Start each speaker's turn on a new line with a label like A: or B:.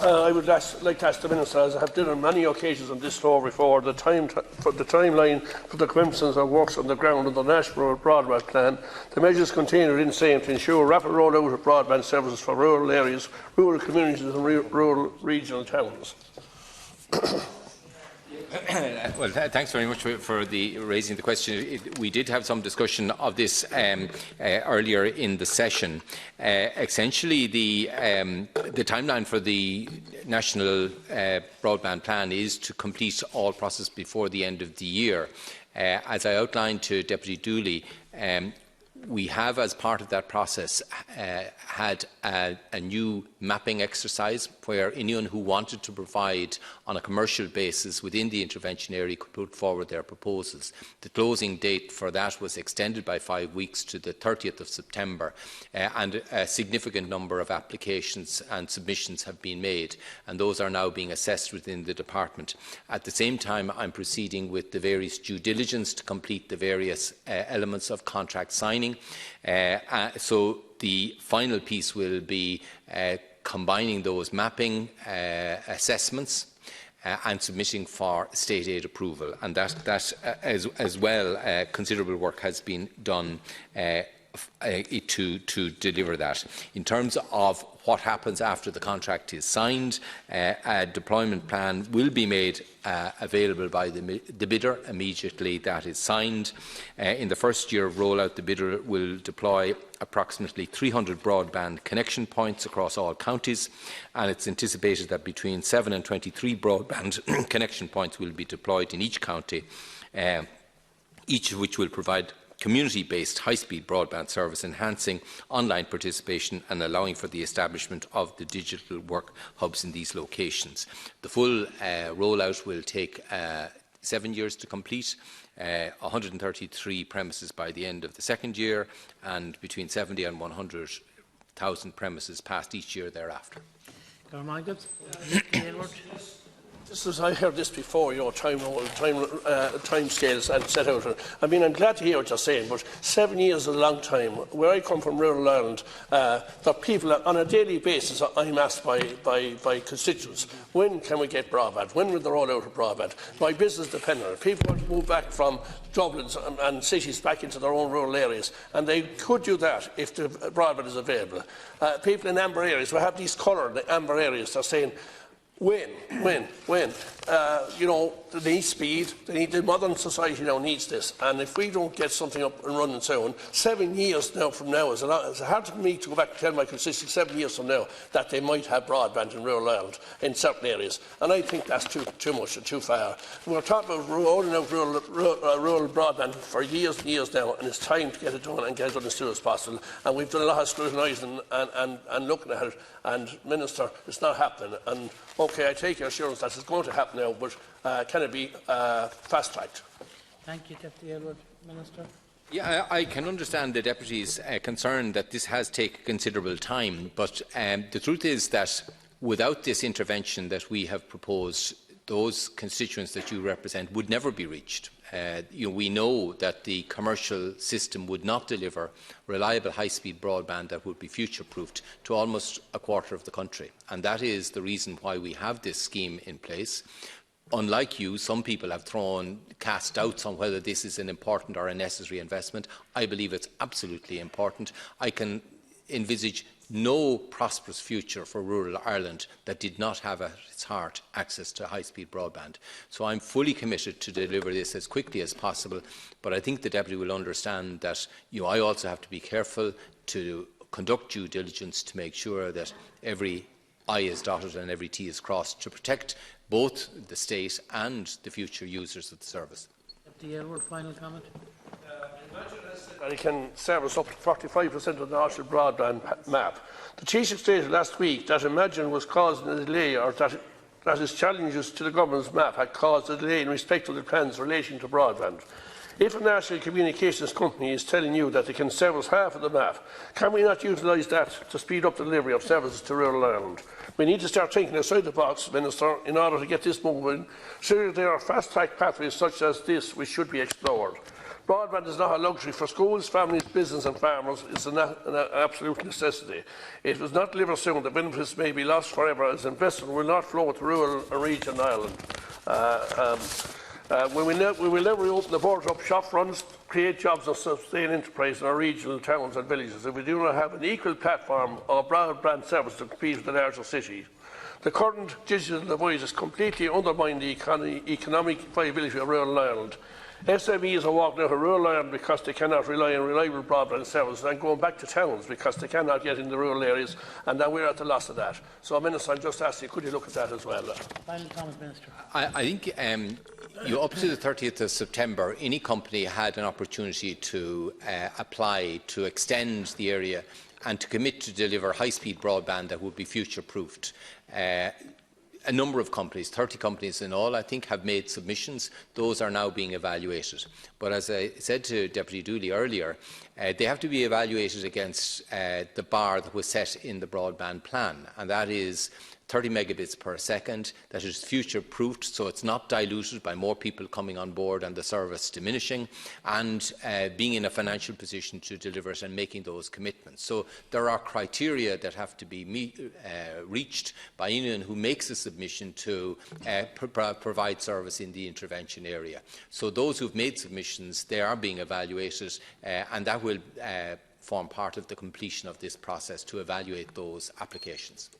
A: I would like to ask the Minister, as I have done on many occasions on this floor before, the timeline for the commencement of works on the ground of the National Broadband Plan, the measures contained within same to ensure rapid rollout of broadband services for rural areas, rural communities and rural regional towns.
B: Well, thanks very much for raising the question. We did have some discussion of this earlier in the session. Essentially, the timeline for the National Broadband Plan is to complete all process before the end of the year. As I outlined to Deputy Dooley, we have, as part of that process, had a new mapping exercise where anyone who wanted to provide on a commercial basis within the intervention area could put forward their proposals. The closing date for that was extended by 5 weeks to the 30th of September, and a significant number of applications and submissions have been made, and those are now being assessed within the department. At the same time, I'm proceeding with the various due diligence to complete the various elements of contract signing. So the final piece will be combining those mapping assessments and submitting for state aid approval, and that as well considerable work has been done to deliver that. In terms of what happens after the contract is signed, a deployment plan will be made available by the bidder immediately that is signed. In the first year of rollout, the bidder will deploy approximately 300 broadband connection points across all counties, and it's anticipated that between 7 and 23 broadband connection points will be deployed in each county, each of which will provide community-based high-speed broadband service, enhancing online participation and allowing for the establishment of the digital work hubs in these locations. The full rollout will take 7 years to complete, 133 premises by the end of the second year, and between 70 and 100,000 premises passed each year thereafter.
A: Just as I heard this before, time scales and set out. I mean, I'm glad to hear what you're saying, but 7 years is a long time. Where I come from, rural Ireland, the people on a daily basis, I'm asked by constituents, when can we get broadband? When will they roll out of broadband? My business depends on it. People want to move back from Dublin and cities back into their own rural areas, and they could do that if the broadband is available. People in amber areas, we have these coloured amber areas, they're saying, when? They need speed. The modern society now needs this. And if we don't get something up and running soon, 7 years from now is a lot. It's hard for me to go back and tell my constituents 7 years from now that they might have broadband in rural Ireland in certain areas. And I think that's too much and too far. We're talking about rolling out rural broadband for years and years now, and it's time to get it done and get it done as soon as possible. And we've done a lot of scrutinising and looking at it. And, Minister, it's not happening. And OK, I take your assurance that it's going to happen now, but can it be fast-tracked?
C: Thank you, Deputy Aylward. Minister.
B: Yeah, I can understand the Deputy's concern that this has taken considerable time, but the truth is that without this intervention that we have proposed, those constituents that you represent would never be reached. We know that the commercial system would not deliver reliable high-speed broadband that would be future-proofed to almost a quarter of the country. And that is the reason why we have this scheme in place. Unlike you, some people have cast doubts on whether this is an important or a necessary investment. I believe it's absolutely important. I can envisage no prosperous future for rural Ireland that did not have at its heart access to high-speed broadband. So I'm fully committed to deliver this as quickly as possible, but I think the Deputy will understand that I also have to be careful to conduct due diligence to make sure that every I is dotted and every T is crossed to protect both the state and the future users of the service.
C: Deputy Aylward, final comment.
A: That it can service up to 45% of the national broadband map. The Taoiseach stated last week that Imagine was causing a delay, or that its challenges to the government's map had caused a delay in respect of the plans relating to broadband. If a national communications company is telling you that they can service half of the map, can we not utilise that to speed up the delivery of services to rural Ireland? We need to start thinking outside the box, Minister, in order to get this moving. Surely there are fast-track pathways such as this which should be explored. Broadband is not a luxury for schools, families, business and farmers. It's an absolute necessity. If it is not delivered soon, the benefits may be lost forever as investment will not flow to rural and regional Ireland. We will never reopen the borders up shop fronts, create jobs and sustain enterprise in our regional towns and villages if we do not have an equal platform or broadband service to compete with the larger cities. The current digital divide has completely undermined the economic viability of rural Ireland. SMEs are walking out of rural Ireland because they cannot rely on reliable broadband services and going back to towns because they cannot get in the rural areas, and now we're at the loss of that. So, Minister, I'm just asking, could you look at that as well?
C: Final comment, Minister.
A: I
B: think up to the 30th of September, any company had an opportunity to apply to extend the area and to commit to deliver high-speed broadband that would be future-proofed. A number of companies, 30 companies in all, I think, have made submissions. Those are now being evaluated. But as I said to Deputy Dooley earlier, they have to be evaluated against the bar that was set in the broadband plan, and that is 30 megabits per second, that is future-proofed, so it's not diluted by more people coming on board and the service diminishing, and being in a financial position to deliver it and making those commitments. So there are criteria that have to be reached by anyone who makes a submission to provide service in the intervention area. So those who have made submissions, they are being evaluated, and that will form part of the completion of this process to evaluate those applications.